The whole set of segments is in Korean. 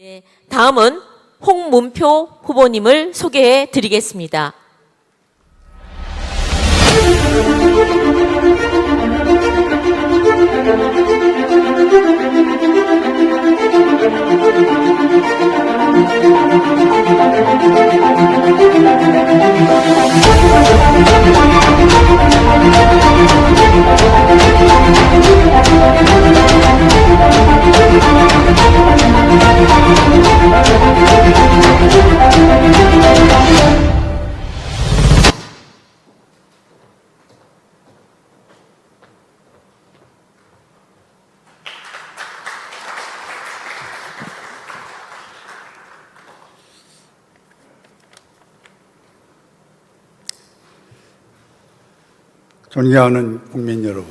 네, 다음은 홍문표 후보님을 소개해 드리겠습니다. 존경하는 국민 여러분,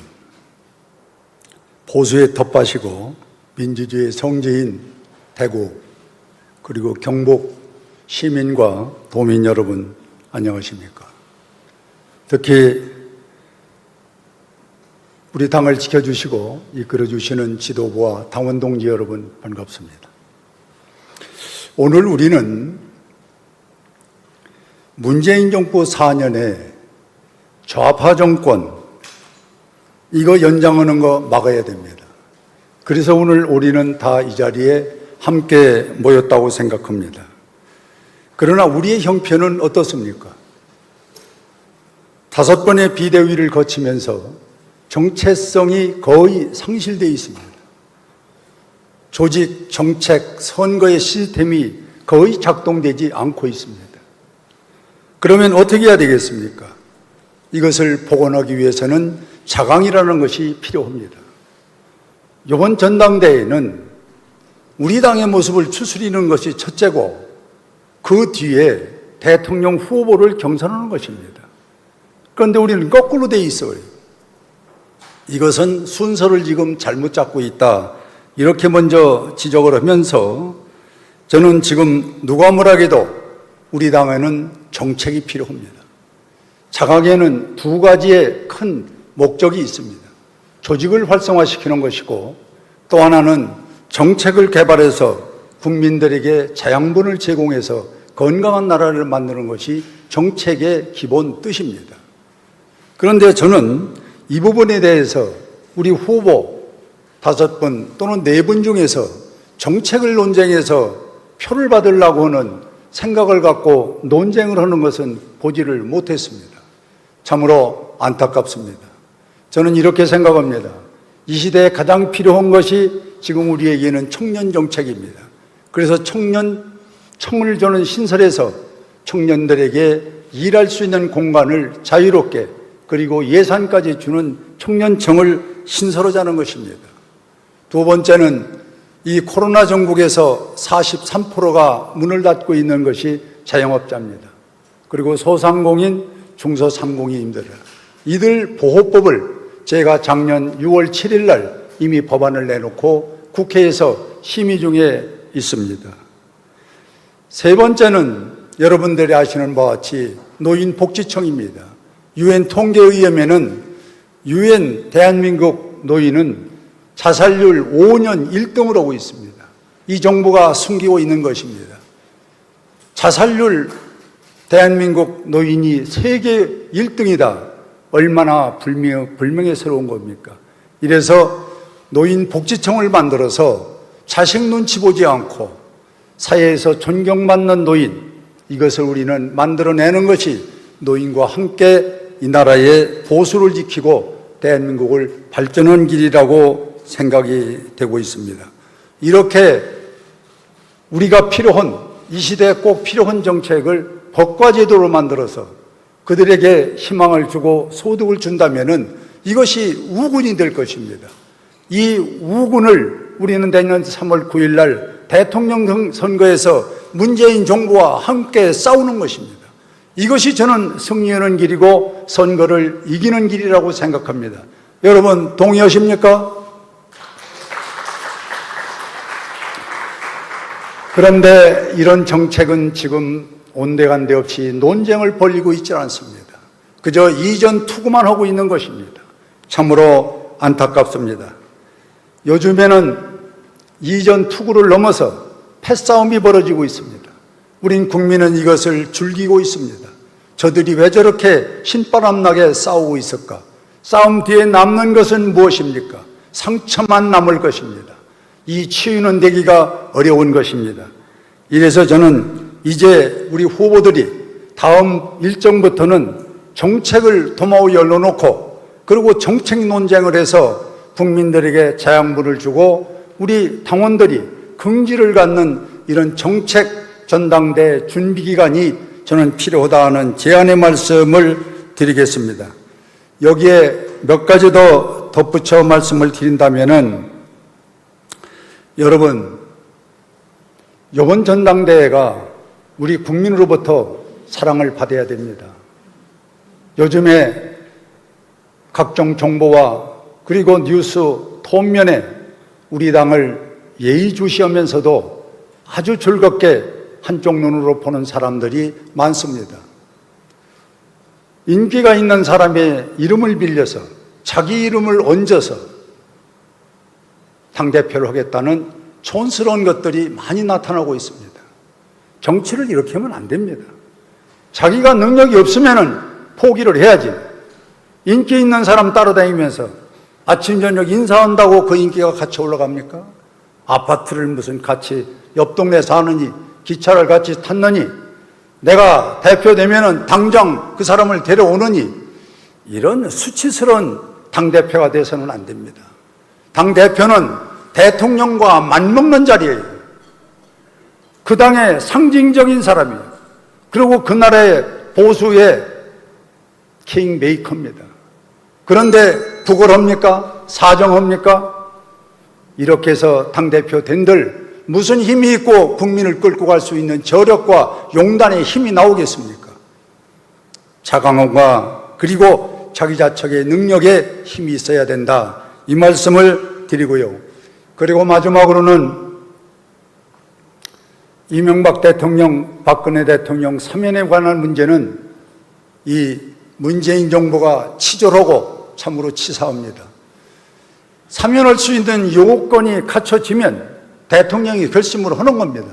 보수의 텃밭이고 민주주의의 성지인 대구 그리고 경북 시민과 도민 여러분 안녕하십니까? 특히 우리 당을 지켜주시고 이끌어주시는 지도부와 당원 동지 여러분 반갑습니다. 오늘 우리는 문재인 정부 4년에 좌파 정권 이거 연장하는 거 막아야 됩니다. 그래서 오늘 우리는 다 이 자리에 함께 모였다고 생각합니다. 그러나 우리의 형편은 어떻습니까? 5번의 비대위를 거치면서 정체성이 거의 상실되어 있습니다. 조직, 정책, 선거의 시스템이 거의 작동되지 않고 있습니다. 그러면 어떻게 해야 되겠습니까? 이것을 복원하기 위해서는 자강이라는 것이 필요합니다. 이번 전당대회는 우리 당의 모습을 추스리는 것이 첫째고 그 뒤에 대통령 후보를 경선하는 것입니다. 그런데 우리는 거꾸로 돼 있어요. 이것은 순서를 지금 잘못 잡고 있다. 이렇게 먼저 지적을 하면서 저는 지금 누가 뭐라해도 우리 당에는 정책이 필요합니다. 자강에는 2가지의 큰 목적이 있습니다. 조직을 활성화시키는 것이고 또 하나는 정책을 개발해서 국민들에게 자양분을 제공해서 건강한 나라를 만드는 것이 정책의 기본 뜻입니다. 그런데 저는 이 부분에 대해서 우리 후보 5분 또는 4분 중에서 정책을 논쟁해서 표를 받으려고 하는 생각을 갖고 논쟁을 하는 것은 보지를 못했습니다. 참으로 안타깝습니다. 저는 이렇게 생각합니다. 이 시대에 가장 필요한 것이 지금 우리에게는 청년 정책입니다. 그래서 청을 저는 신설해서 청년들에게 일할 수 있는 공간을 자유롭게 그리고 예산까지 주는 청년청을 신설하자는 것입니다. 2번째는 이 코로나 전국에서 43%가 문을 닫고 있는 것이 자영업자입니다. 그리고 소상공인, 중소상공인들 이들 보호법을 제가 작년 6월 7일 날 이미 법안을 내놓고 국회에서 심의 중에 있습니다. 3번째는 여러분들이 아시는 바와 같이 노인복지청입니다. UN 통계에 의하면은 UN 대한민국 노인은 자살률 5년 1등을 하고 있습니다. 이 정부가 숨기고 있는 것입니다. 자살률 대한민국 노인이 세계 1등이다. 얼마나 불명예스러운 겁니까? 이래서 노인복지청을 만들어서 자식 눈치 보지 않고 사회에서 존경받는 노인 이것을 우리는 만들어내는 것이 노인과 함께 이 나라의 보수를 지키고 대한민국을 발전하는 길이라고 생각이 되고 있습니다. 이렇게 우리가 필요한 이 시대에 꼭 필요한 정책을 법과 제도로 만들어서 그들에게 희망을 주고 소득을 준다면은 이것이 우군이 될 것입니다. 이 우군을 우리는 내년 3월 9일 날 대통령 선거에서 문재인 정부와 함께 싸우는 것입니다. 이것이 저는 승리하는 길이고 선거를 이기는 길이라고 생각합니다. 여러분 동의하십니까? 그런데 이런 정책은 지금 온데간데 없이 논쟁을 벌이고 있지 않습니다. 그저 이전 투구만 하고 있는 것입니다. 참으로 안타깝습니다. 요즘에는 이전 투구를 넘어서 패싸움이 벌어지고 있습니다. 우린 국민은 이것을 즐기고 있습니다. 저들이 왜 저렇게 신바람나게 싸우고 있을까? 싸움 뒤에 남는 것은 무엇입니까? 상처만 남을 것입니다. 이 치유는 되기가 어려운 것입니다. 이래서 저는 이제 우리 후보들이 다음 일정부터는 정책을 도마에 열어놓고 그리고 정책 논쟁을 해서 국민들에게 자양분을 주고 우리 당원들이 긍지를 갖는 이런 정책 전당대 준비 기간이 저는 필요하다는 제안의 말씀을 드리겠습니다. 여기에 몇 가지 더 덧붙여 말씀을 드린다면은 여러분, 이번 전당대회가 우리 국민으로부터 사랑을 받아야 됩니다. 요즘에 각종 정보와 그리고 뉴스 톤면에 우리 당을 예의주시하면서도 아주 즐겁게 한쪽 눈으로 보는 사람들이 많습니다. 인기가 있는 사람의 이름을 빌려서 자기 이름을 얹어서 당대표를 하겠다는 촌스러운 것들이 많이 나타나고 있습니다. 정치를 이렇게 하면 안 됩니다. 자기가 능력이 없으면 포기를 해야지. 인기 있는 사람 따라다니면서 아침 저녁 인사한다고 그 인기가 같이 올라갑니까? 아파트를 무슨 같이 옆 동네 사느니 기차를 같이 탔느니 내가 대표 되면은 당장 그 사람을 데려오느니 이런 수치스러운 당대표가 돼서는 안 됩니다. 당대표는 대통령과 맞먹는 자리예요. 그 당의 상징적인 사람이에요. 그리고 그 나라의 보수의 킹메이커입니다. 그런데 부끄럽니까? 사정합니까? 이렇게 해서 당대표 된들 무슨 힘이 있고 국민을 끌고 갈 수 있는 저력과 용단의 힘이 나오겠습니까? 자강함과 그리고 자기 자척의 능력에 힘이 있어야 된다. 이 말씀을 드리고요. 그리고 마지막으로는 이명박 대통령, 박근혜 대통령 사면에 관한 문제는 이 문재인 정부가 치졸하고 참으로 치사합니다. 사면할 수 있는 요건이 갖춰지면 대통령이 결심을 하는 겁니다.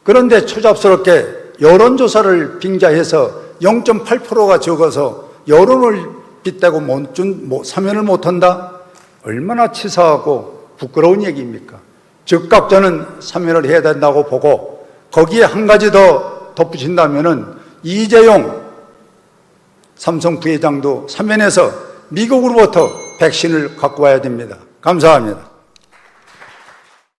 그런데 초잡스럽게 여론조사를 빙자해서 0.8%가 적어서 여론을 빗대고 사면을 못한다? 얼마나 치사하고 부끄러운 얘기입니까? 즉각 저는 사면을 해야 된다고 보고 거기에 한 가지 더 덧붙인다면은 이재용 삼성 부회장도 사면해서 미국으로부터 백신을 갖고 와야 됩니다. 감사합니다.